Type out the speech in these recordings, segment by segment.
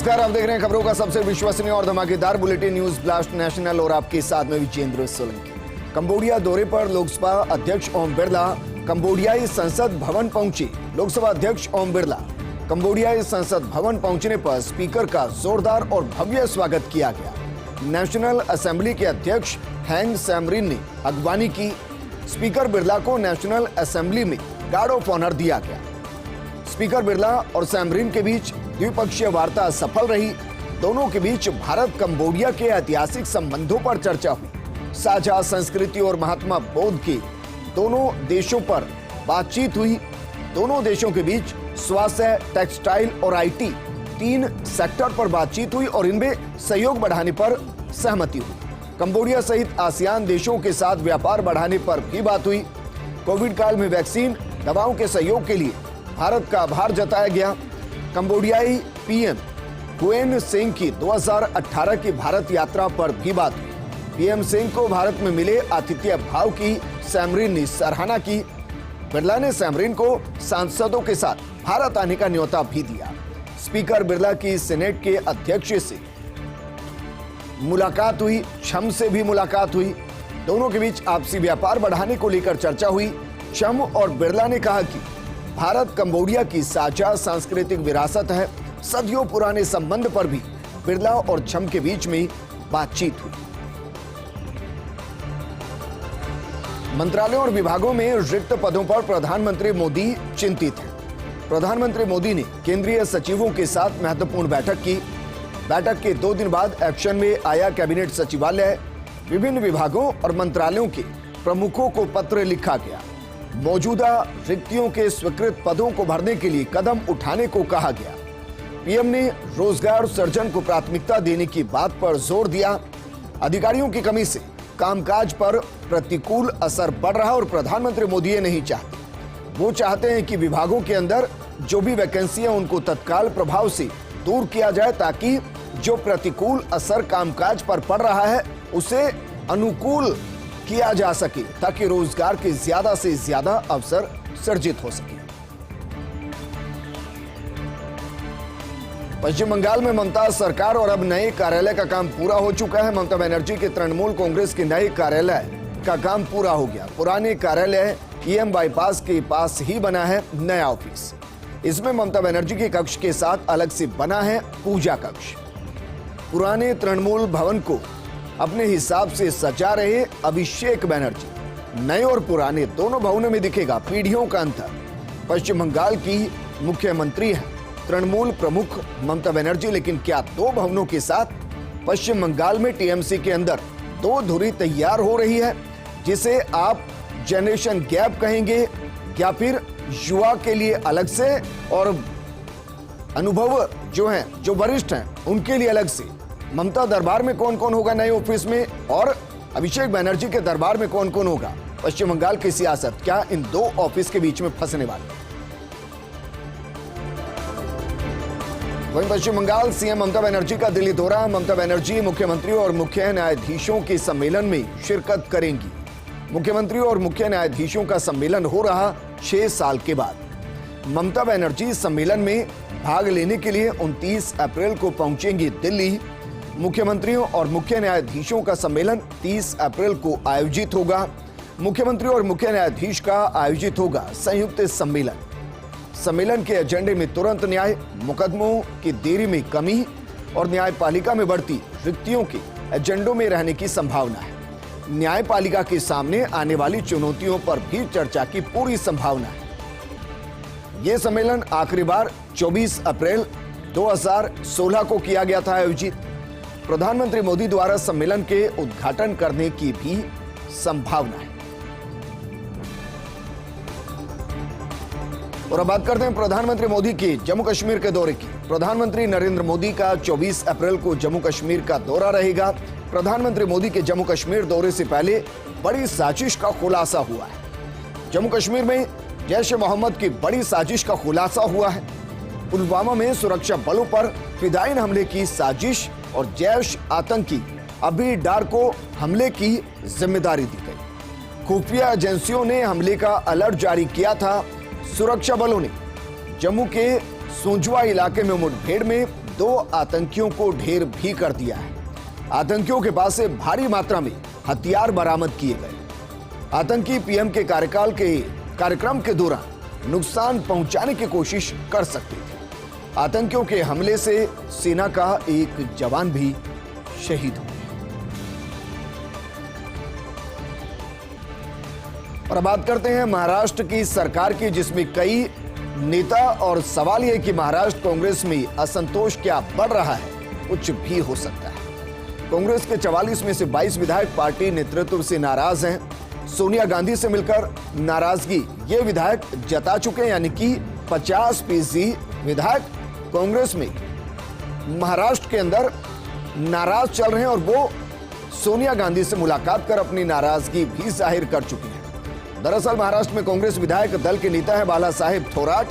नमस्कार, आप देख रहे हैं खबरों का सबसे विश्वसनीय और धमाकेदार बुलेटिन न्यूज ब्लास्ट नेशनल और आपके साथ में विजेंद्र सोलंकी। कंबोडिया दौरे पर लोकसभा अध्यक्ष ओम बिरला कंबोडियाई संसद भवन पहुंचे। लोकसभा अध्यक्ष ओम बिरला कंबोडियाई संसद भवन पहुंचने पर स्पीकर का जोरदार और भव्य स्वागत किया गया। नेशनल असेंबली के अध्यक्ष हैंग सैमरिन ने अगवानी की। स्पीकर बिरला को नेशनल असेंबली में गार्ड ऑफ ऑनर दिया गया। स्पीकर बिरला और सैमरिन के बीच द्विपक्षीय वार्ता सफल रही। दोनों के बीच भारत कंबोडिया के ऐतिहासिक संबंधों पर चर्चा हुई। साझा संस्कृति और महात्मा बोध के दोनों देशों पर बातचीत हुई। दोनों देशों के बीच स्वास्थ्य, टेक्सटाइल और आईटी 3 सेक्टर पर बातचीत हुई और इनमें सहयोग बढ़ाने पर सहमति हुई। कंबोडिया सहित आसियान देशों के साथ व्यापार बढ़ाने पर भी बात हुई। कोविड काल में वैक्सीन दवाओं के सहयोग के लिए भारत का आभार जताया गया। कंबोडियाई पीएम हुएन सिंह की 2018 की भारत यात्रा पर भी बात हुई। पीएम सिंह को भारत में मिले आतिथ्य भाव की सैमरिन ने सराहना की। बिरला ने सैमरिन को सांसदों के साथ भारत आने का न्योता भी दिया। स्पीकर बिरला की सीनेट के अध्यक्ष से मुलाकात हुई, छम से भी मुलाकात हुई। दोनों के बीच आपसी व्यापार बढ़ाने को लेकर चर्चा हुई। छम और बिरला ने कहा कि भारत कंबोडिया की साझा सांस्कृतिक विरासत है। सदियों पुराने संबंध पर भी बिरला और छम के बीच में बातचीत हुई। मंत्रालयों और विभागों में रिक्त पदों पर प्रधानमंत्री मोदी चिंतित हैं। प्रधानमंत्री मोदी ने केंद्रीय सचिवों के साथ महत्वपूर्ण बैठक की। बैठक के 2 दिन बाद एक्शन में आया कैबिनेट सचिवालय। विभिन्न विभागों और मंत्रालयों के प्रमुखों को पत्र लिखा गया। मौजूदा रिक्तियों के स्वीकृत पदों को भरने के लिए कदम उठाने को कहा गया। पीएम ने रोजगार सृजन को प्राथमिकता देने की बात पर जोर दिया। अधिकारियों की कमी से कामकाज पर प्रतिकूल असर पड़ रहा और प्रधानमंत्री मोदी ये नहीं चाहते। वो चाहते हैं कि विभागों के अंदर जो भी वैकेंसी है उनको तत्काल प्रभाव से दूर किया जाए, ताकि जो प्रतिकूल असर कामकाज पर पड़ रहा है उसे अनुकूल किया जा सके, ताकि रोजगार के ज्यादा से ज्यादा अवसर सृजित हो सके। पश्चिम बंगाल में ममता सरकार और अब नए कार्यालय का काम पूरा हो चुका है। ममता बनर्जी के तृणमूल कांग्रेस के नए कार्यालय का काम पूरा हो गया। पुराने कार्यालय ईएम बाईपास के पास ही बना है नया ऑफिस। इसमें ममता बनर्जी के कक्ष के साथ अलग से बना है पूजा कक्ष। पुराने तृणमूल भवन को अपने हिसाब से सजा रहे अभिषेक बनर्जी। नए और पुराने दोनों भवनों में दिखेगा पीढ़ियों का अंतर। पश्चिम बंगाल की मुख्यमंत्री है तृणमूल प्रमुख ममता बनर्जी, लेकिन क्या 2 भवनों के साथ पश्चिम बंगाल में टीएमसी के अंदर 2 धुरी तैयार हो रही है, जिसे आप जनरेशन गैप कहेंगे या फिर युवा के लिए अलग से और अनुभव जो वरिष्ठ हैं उनके लिए अलग से। ममता दरबार में कौन कौन होगा नए ऑफिस में और अभिषेक बनर्जी के दरबार में कौन कौन होगा? पश्चिम बंगाल की सियासत क्या इन 2 ऑफिस के बीच में फंसने वाली? वहीं पश्चिम बंगाल सीएम ममता बनर्जी का दिल्ली दौरा। ममता बनर्जी मुख्यमंत्रियों और मुख्य न्यायाधीशों के सम्मेलन में शिरकत करेंगी। मुख्यमंत्रियों और मुख्य न्यायाधीशों का सम्मेलन हो रहा 6 साल के बाद। ममता बनर्जी सम्मेलन में भाग लेने के लिए 29 अप्रैल को पहुंचेंगी दिल्ली। मुख्यमंत्रियों और मुख्य न्यायाधीशों का सम्मेलन 30 अप्रैल को आयोजित होगा। मुख्यमंत्री और मुख्य न्यायाधीश का आयोजित होगा संयुक्त सम्मेलन। सम्मेलन के एजेंडे में तुरंत न्याय, मुकदमों की देरी में कमी और न्यायपालिका में बढ़ती रिक्तियों के एजेंडों में रहने की संभावना है। न्यायपालिका के सामने आने वाली चुनौतियों पर भी चर्चा की पूरी संभावना है। यह सम्मेलन आखिरी बार 24 अप्रैल 2016 को किया गया था आयोजित। प्रधानमंत्री मोदी द्वारा सम्मेलन के उद्घाटन करने की भी संभावना है। और अब बात करते हैं प्रधानमंत्री मोदी के जम्मू कश्मीर के दौरे की। प्रधानमंत्री नरेंद्र मोदी का 24 अप्रैल को जम्मू कश्मीर का दौरा रहेगा। प्रधानमंत्री मोदी के जम्मू कश्मीर दौरे से पहले बड़ी साजिश का खुलासा हुआ है। जम्मू कश्मीर में जैश ए मोहम्मद की बड़ी साजिश का खुलासा हुआ है। पुलवामा में सुरक्षा बलों पर फिदायीन हमले की साजिश और जैश आतंकी अभी डार को हमले की जिम्मेदारी दी गई। खुफिया एजेंसियों ने हमले का अलर्ट जारी किया था। सुरक्षा बलों ने जम्मू के सोंजवा इलाके में मुठभेड़ में 2 आतंकियों को ढेर भी कर दिया है। आतंकियों के पास से भारी मात्रा में हथियार बरामद किए गए। आतंकी पीएम के कार्यक्रम के दौरान नुकसान पहुंचाने की कोशिश कर सकते थे। आतंकियों के हमले से सेना का एक जवान भी शहीद हो गया। और अब बात करते हैं महाराष्ट्र की सरकार की, जिसमें कई नेता, और सवाल यह कि महाराष्ट्र कांग्रेस में असंतोष क्या बढ़ रहा है, कुछ भी हो सकता है। कांग्रेस के 44 में से 22 विधायक पार्टी नेतृत्व से नाराज हैं। सोनिया गांधी से मिलकर नाराजगी ये विधायक जता चुके हैं, यानी कि 50% विधायक कांग्रेस में महाराष्ट्र के अंदर नाराज चल रहे हैं और वो सोनिया गांधी से मुलाकात कर अपनी नाराजगी भी जाहिर कर चुके हैं। दरअसल महाराष्ट्र में कांग्रेस विधायक दल के नेता है बाला साहेब थोराट,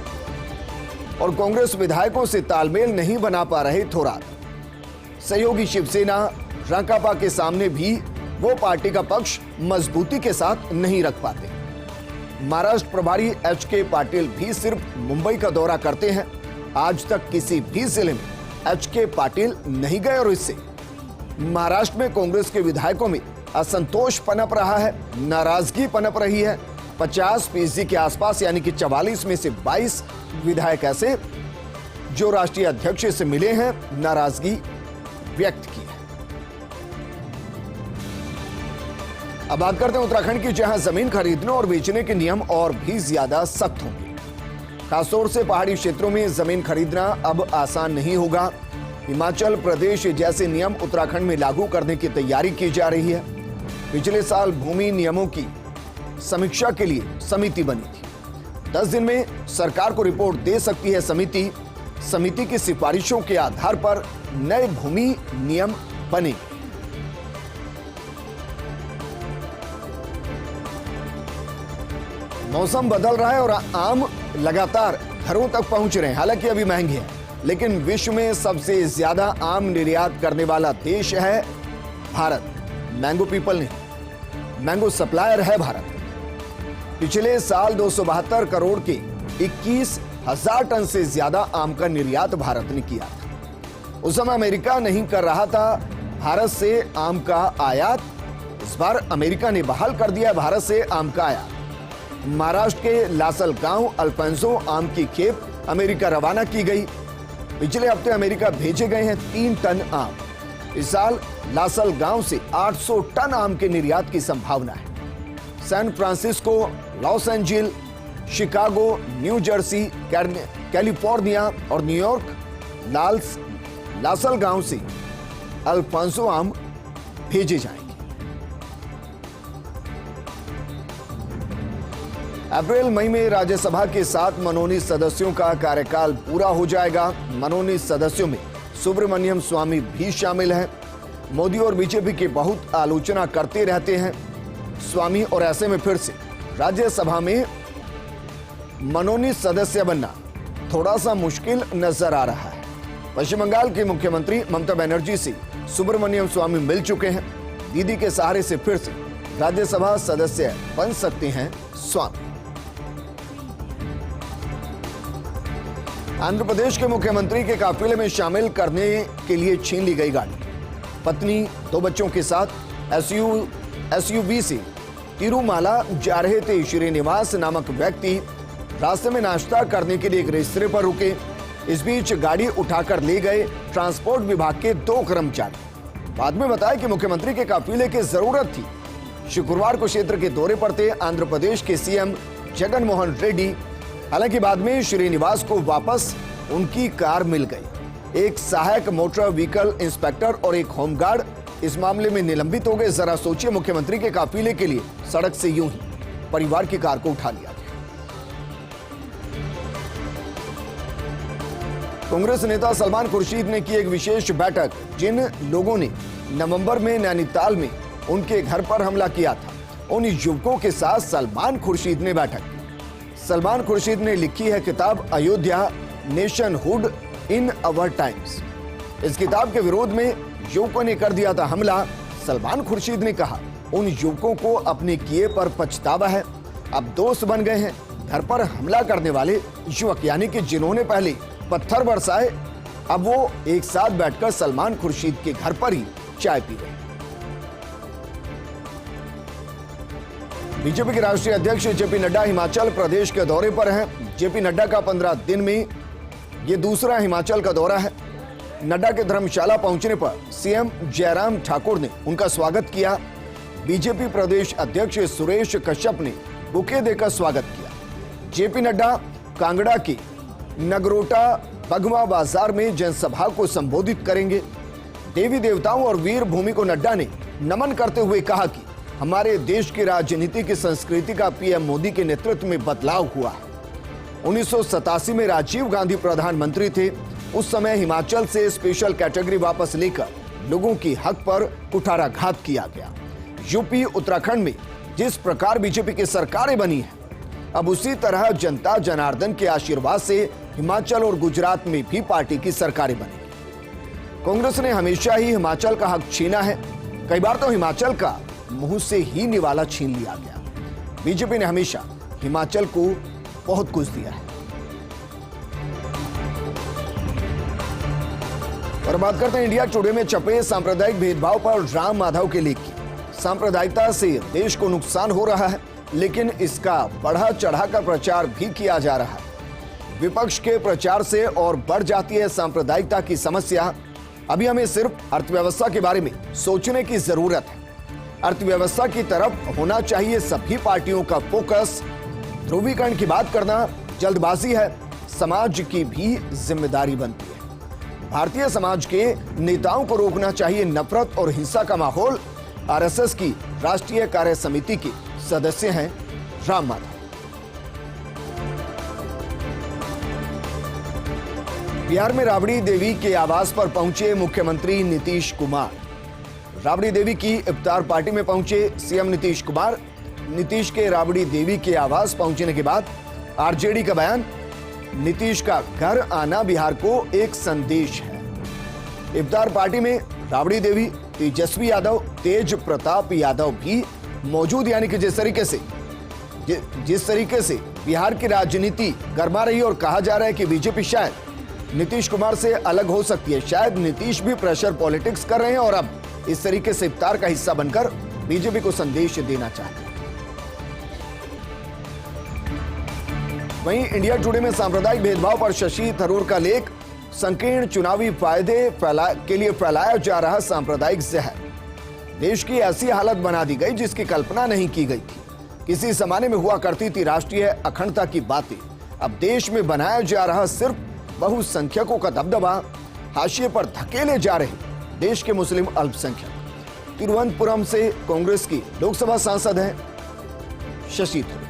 और कांग्रेस विधायकों से तालमेल नहीं बना पा रहे थोराट। सहयोगी शिवसेना राकांपा के सामने भी वो पार्टी का पक्ष मजबूती के साथ नहीं रख पाते। महाराष्ट्र प्रभारी एच.के. पाटिल भी सिर्फ मुंबई का दौरा करते हैं। आज तक किसी भी जिले में एच.के. पाटिल नहीं गए और इससे महाराष्ट्र में कांग्रेस के विधायकों में असंतोष पनप रहा है, नाराजगी पनप रही है। 50% के आसपास, यानी कि 44 में से 22 विधायक ऐसे जो राष्ट्रीय अध्यक्ष से मिले हैं, नाराजगी व्यक्त की है। अब बात करते हैं उत्तराखंड की, जहां जमीन खरीदने और बेचने के नियम और भी ज्यादा सख्त होंगे। खासतौर से पहाड़ी क्षेत्रों में जमीन खरीदना अब आसान नहीं होगा। हिमाचल प्रदेश जैसे नियम उत्तराखंड में लागू करने की तैयारी की जा रही है। पिछले साल भूमि नियमों की समीक्षा के लिए समिति बनी थी। 10 दिन में सरकार को रिपोर्ट दे सकती है समिति। समिति की सिफारिशों के आधार पर नए भूमि नियम बनेंगे। मौसम बदल रहा है और आम लगातार घरों तक पहुंच रहे हैं। हालांकि अभी महंगे हैं, लेकिन विश्व में सबसे ज्यादा आम निर्यात करने वाला देश है भारत। मैंगो पीपल नहीं, मैंगो सप्लायर है भारत। पिछले साल 272 करोड़ के 21,000 टन से ज्यादा आम का निर्यात भारत ने किया था। उस समय अमेरिका नहीं कर रहा था भारत से आम का आयात। इस बार अमेरिका ने बहाल कर दिया भारत से आम का आयात। महाराष्ट्र के लासलगांव अल्फांसो आम की खेप अमेरिका रवाना की गई। पिछले हफ्ते अमेरिका भेजे गए हैं 3 टन आम। इस साल लासलगांव से 800 टन आम के निर्यात की संभावना है। San Francisco, Los Angeles, Chicago, New Jersey, California और न्यूयॉर्क लासलगांव से अल्फांसो आम भेजे जाएंगे। अप्रैल मई में राज्यसभा के 7 मनोनीत सदस्यों का कार्यकाल पूरा हो जाएगा। मनोनीत सदस्यों में सुब्रमण्यम स्वामी भी शामिल हैं। मोदी और बीजेपी की बहुत आलोचना करते रहते हैं स्वामी, और ऐसे में फिर से राज्यसभा में मनोनीत सदस्य बनना थोड़ा सा मुश्किल नजर आ रहा है। पश्चिम बंगाल की मुख्यमंत्री ममता बनर्जी से सुब्रमण्यम स्वामी मिल चुके हैं। दीदी के सहारे से फिर से राज्यसभा सदस्य बन सकते हैं स्वामी। आंध्र प्रदेश के मुख्यमंत्री के काफिले में शामिल करने के लिए छीन ली गई गाड़ी। पत्नी 2 बच्चों के साथ एसयूवी से तिरुमाला जा रहे थे। श्रीनिवास नामक व्यक्ति रास्ते में नाश्ता करने के लिए एक रेस्तरां पर रुके। इस बीच गाड़ी उठाकर ले गए ट्रांसपोर्ट विभाग के 2 कर्मचारी। बाद में बताया कि मुख्यमंत्री के काफिले की जरूरत थी। शुक्रवार को क्षेत्र के दौरे पर थे आंध्र प्रदेश के सीएम जगन मोहन रेड्डी। हालांकि बाद में श्रीनिवास को वापस उनकी कार मिल गई। एक सहायक मोटर व्हीकल इंस्पेक्टर और एक होमगार्ड इस मामले में निलंबित हो गए। जरा सोचिए, मुख्यमंत्री के काफिले के लिए सड़क से यूं ही परिवार की कार को उठा लिया गया। कांग्रेस नेता सलमान खुर्शीद ने की एक विशेष बैठक। जिन लोगों ने नवंबर में नैनीताल में उनके घर पर हमला किया था, उन युवकों के साथ सलमान खुर्शीद ने बैठक की। सलमान खुर्शीद ने लिखी है किताब अयोध्या नेशनहुड इन अवर टाइम्स। इस किताब के विरोध में युवकों ने कर दिया था हमला। सलमान खुर्शीद ने कहा, उन युवकों को अपने किए पर पछतावा है, अब दोस्त बन गए हैं। घर पर हमला करने वाले युवक, यानी कि जिन्होंने पहले पत्थर बरसाए, अब वो एक साथ बैठकर सलमान खुर्शीद के घर पर ही चाय पी रहे हैं। बीजेपी के राष्ट्रीय अध्यक्ष जेपी नड्डा हिमाचल प्रदेश के दौरे पर हैं। जेपी नड्डा का 15 दिन में ये दूसरा हिमाचल का दौरा है। नड्डा के धर्मशाला पहुंचने पर सीएम जयराम ठाकुर ने उनका स्वागत किया। बीजेपी प्रदेश अध्यक्ष सुरेश कश्यप ने बुके देकर स्वागत किया। जेपी नड्डा कांगड़ा के नगरोटा बगवा बाजार में जनसभा को संबोधित करेंगे। देवी देवताओं और वीर भूमि को नड्डा ने नमन करते हुए कहा कि हमारे देश की राजनीति की संस्कृति का पीएम मोदी के नेतृत्व में बदलाव हुआ है। 1987 में राजीव गांधी प्रधानमंत्री थे। उस समय हिमाचल से स्पेशल कैटेगरी वापस लेकर लोगों की हक पर कुठाराघात किया गया। यूपी उत्तराखंड में जिस प्रकार बीजेपी की सरकारें बनी हैं, अब उसी तरह जनता जनार्दन के आशीर्वाद से हिमाचल और गुजरात में भी पार्टी की सरकारें बनेंगी। कांग्रेस ने हमेशा ही हिमाचल का हक छीना है। कई बार तो हिमाचल का मुंह से ही निवाला छीन लिया गया। बीजेपी ने हमेशा हिमाचल को बहुत कुछ दिया है। और बात करते हैं इंडिया टुडे में छपे सांप्रदायिक भेदभाव पर राम माधव के लेख की। सांप्रदायिकता से देश को नुकसान हो रहा है, लेकिन इसका बढ़ा चढ़ाकर प्रचार भी किया जा रहा है। विपक्ष के प्रचार से और बढ़ जाती है सांप्रदायिकता की समस्या। अभी हमें सिर्फ अर्थव्यवस्था के बारे में सोचने की जरूरत है। अर्थव्यवस्था की तरफ होना चाहिए सभी पार्टियों का फोकस। ध्रुवीकरण की बात करना जल्दबाजी है, समाज की भी जिम्मेदारी बनती है। भारतीय समाज के नेताओं को रोकना चाहिए नफरत और हिंसा का माहौल। आरएसएस की राष्ट्रीय कार्य समिति के सदस्य हैं राम माधव। बिहार में राबड़ी देवी के आवास पर पहुंचे मुख्यमंत्री नीतीश कुमार। राबड़ी देवी की इफ्तार पार्टी में पहुंचे सीएम नीतीश कुमार। नीतीश के राबड़ी देवी के आवास पहुंचने के बाद आरजेडी का बयान, नीतीश का घर आना बिहार को एक संदेश है। इफ्तार पार्टी में राबड़ी देवी, तेजस्वी यादव, तेज प्रताप यादव भी मौजूद। यानी कि जिस तरीके से बिहार की राजनीति गरमा रही और कहा जा रहा है कि बीजेपी शायद नीतीश कुमार से अलग हो सकती है, शायद नीतीश भी प्रेशर पॉलिटिक्स कर रहे हैं और अब इस तरीके से इफ्तार का हिस्सा बनकर बीजेपी को संदेश देना चाहते हैं। वहीं इंडिया टुडे में सांप्रदायिक भेदभाव पर शशि थरूर का लेख, संकीर्ण चुनावी फायदे के लिए फैलाया जा रहा सांप्रदायिक जहर। देश की ऐसी हालत बना दी गई जिसकी कल्पना नहीं की गई थी। किसी जमाने में हुआ करती थी राष्ट्रीय अखंडता की बातें, अब देश में बनाया जा रहा सिर्फ बहुसंख्यकों का दबदबा। हाशिए पर धकेले जा रहे देश के मुस्लिम अल्पसंख्यक। तिरुवनंतपुरम से कांग्रेस की लोकसभा सांसद हैं शशि थरूर।